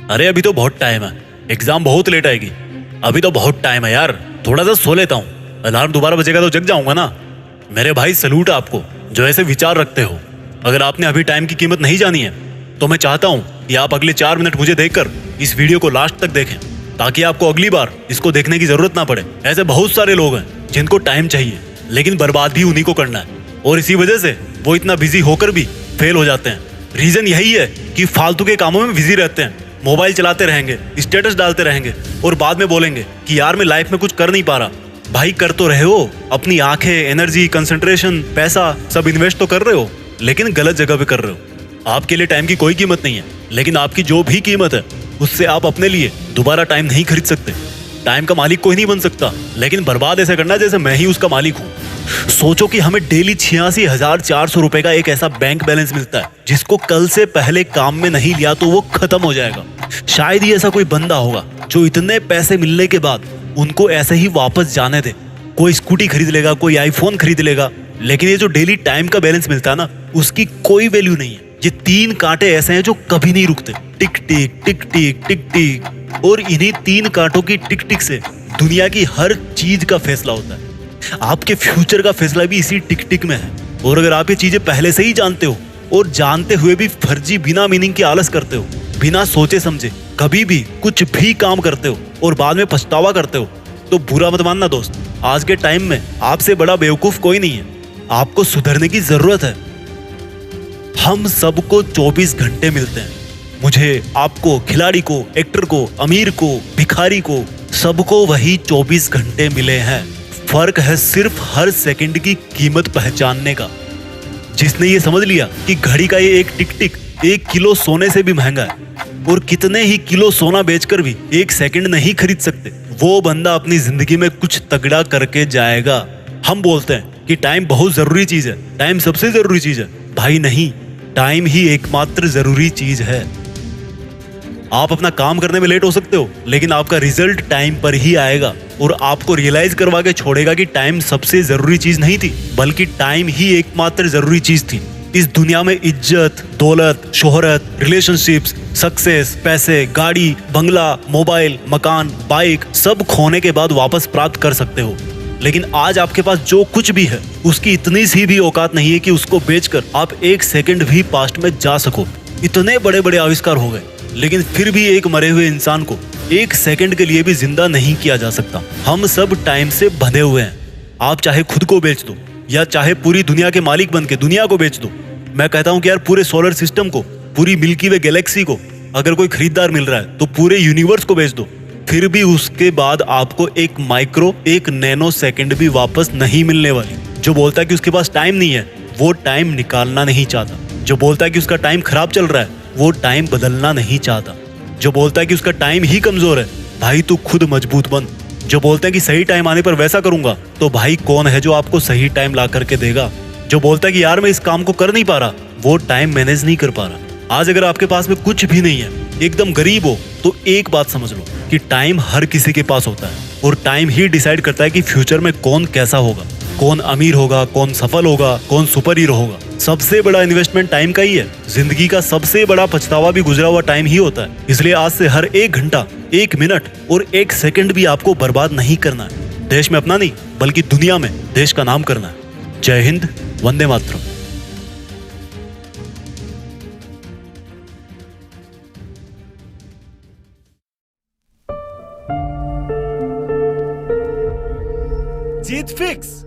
अरे अभी तो बहुत टाइम है, एग्जाम बहुत लेट आएगी। अभी तो बहुत टाइम है यार, थोड़ा सा सो लेता हूँ। अलार्म दोबारा बजेगा तो जग जाऊंगा ना। मेरे भाई सलूट है आपको जो ऐसे विचार रखते हो। अगर आपने अभी टाइम की कीमत नहीं जानी है तो मैं चाहता हूँ कि आप अगले 4 मिनट मुझे देखकर इस वीडियो को लास्ट तक देखें, ताकि आपको अगली बार इसको देखने की जरूरत ना पड़े। ऐसे बहुत सारे लोग हैं जिनको टाइम चाहिए लेकिन बर्बाद भी उन्हीं को करना है, और इसी वजह से वो इतना बिजी होकर भी फेल हो जाते हैं। रीजन यही है कि फालतू के कामों में बिजी रहते हैं, मोबाइल चलाते रहेंगे, स्टेटस डालते रहेंगे और बाद में बोलेंगे कि यार मैं लाइफ में कुछ कर नहीं पा रहा। भाई कर तो रहे हो, अपनी आंखें, एनर्जी, कंसंट्रेशन, पैसा सब इन्वेस्ट तो कर रहे हो, लेकिन गलत जगह पे कर रहे हो। आपके लिए टाइम की कोई कीमत नहीं है, लेकिन आपकी जो भी कीमत है उससे आप अपने लिए दोबारा टाइम नहीं खरीद सकते। टाइम का मालिक कोई नहीं बन सकता, लेकिन बर्बाद ऐसे करना जैसे मैं ही उसका मालिक हूँ। सोचो कि हमें डेली 86,400 रुपए का एक ऐसा बैंक बैलेंस मिलता है जिसको कल से पहले काम में नहीं लिया तो वो खत्म हो जाएगा। शायद ही ऐसा कोई बंदा होगा जो इतने पैसे मिलने के बाद उनको ऐसे ही वापस जाने दे। कोई स्कूटी खरीद लेगा, कोई आईफोन खरीद लेगा, लेकिन ये जो डेली टाइम का बैलेंस मिलता है ना, उसकी कोई वैल्यू नहीं है। ये 3 कांटे ऐसे हैं जो कभी नहीं रुकते, टिक टिक टिक टिक टिक टिक, और इन्हीं 3 कांटों की टिक टिक से दुनिया की हर चीज का फैसला होता है। आपके फ्यूचर का फैसला भी इसी टिक टिक में है। और अगर आप ये चीजें पहले से ही जानते हो और जानते हुए भी फर्जी बिना मीनिंग की आलस करते हो, बिना सोचे समझे कभी भी कुछ भी काम करते हो और बाद में पछतावा करते हो, तो बुरा मत मानना दोस्त। आज के टाइम में आपसे बड़ा बेवकूफ कोई नहीं है। आपको सुधरने की जरूरत है। हम सबको 24 घंटे मिलते हैं। मुझे, आपको, खिलाड़ी को, एक्टर को, अमीर को, भिखारी को, सबको वही 24 घंटे मिले हैं। फर्क है सिर्फ हर सेकंड की कीमत पहचानने का। जिसने ये समझ लिया कि घड़ी का ये एक टिक टिक 1 किलो सोने से भी महंगा है और कितने ही किलो सोना बेचकर भी 1 सेकंड नहीं खरीद सकते, वो बंदा अपनी जिंदगी में कुछ तगड़ा करके जाएगा। हम बोलते हैं कि टाइम बहुत जरूरी चीज है, टाइम सबसे जरूरी चीज है। भाई नहीं, टाइम ही एकमात्र जरूरी चीज है। आप अपना काम करने में लेट हो सकते हो, लेकिन आपका रिजल्ट टाइम पर ही आएगा और आपको रियलाइज करवा के छोड़ेगा कि टाइम सबसे जरूरी चीज नहीं थी, बल्कि टाइम ही एकमात्र जरूरी चीज थी। इस दुनिया में इज्जत, दौलत, शोहरत, रिलेशनशिप्स, सक्सेस, पैसे, गाड़ी, बंगला, मोबाइल, मकान, बाइक सब खोने के बाद वापस प्राप्त कर सकते हो, लेकिन आज आपके पास जो कुछ भी है उसकी इतनी सी भी औकात नहीं है कि उसको बेचकर आप 1 सेकंड भी पास्ट में जा सको। इतने बड़े बड़े आविष्कार हो गए, लेकिन फिर भी एक मरे हुए इंसान को 1 सेकंड के लिए भी जिंदा नहीं किया जा सकता। हम सब टाइम से बंधे हुए हैं। आप चाहे खुद को बेच दो या चाहे पूरी दुनिया के मालिक बन के दुनिया को बेच दो। मैं कहता हूँ कि यार पूरे सोलर सिस्टम को, पूरी मिल्की वे गैलेक्सी को अगर कोई खरीदार मिल रहा है तो पूरे यूनिवर्स को बेच दो, फिर भी उसके बाद आपको एक माइक्रो, एक नैनो सेकंड भी वापस नहीं मिलने वाली। जो बोलता है कि उसके पास टाइम नहीं है, वो टाइम निकालना नहीं चाहता। जो बोलता है कि उसका टाइम खराब चल रहा है, वो टाइम बदलना नहीं चाहता। जो बोलता है कि उसका टाइम ही कमजोर है, भाई तू खुद मजबूत बन। जो बोलता है कि सही टाइम आने पर वैसा करूंगा, तो भाई कौन है जो आपको सही टाइम ला करके देगा। जो बोलता है कि यार मैं इस काम को कर नहीं पा रहा, वो टाइम मैनेज नहीं कर पा रहा। आज अगर आपके पास में कुछ भी नहीं है, एकदम गरीब हो, तो एक बात समझ लो कि टाइम हर किसी के पास होता है और टाइम ही डिसाइड करता है कि फ्यूचर में कौन कैसा होगा, कौन अमीर होगा, कौन सफल होगा, कौन सुपर हीरो होगा। सबसे बड़ा इन्वेस्टमेंट टाइम का ही है। जिंदगी का सबसे बड़ा पछतावा भी गुजरा हुआ टाइम ही होता है। इसलिए आज से हर 1 घंटा, 1 मिनट और 1 सेकंड भी आपको बर्बाद नहीं करना है। देश में अपना नहीं, बल्कि दुनिया में देश का नाम करना है। जय हिंद, वंदे मातरम। जीत फिक्स।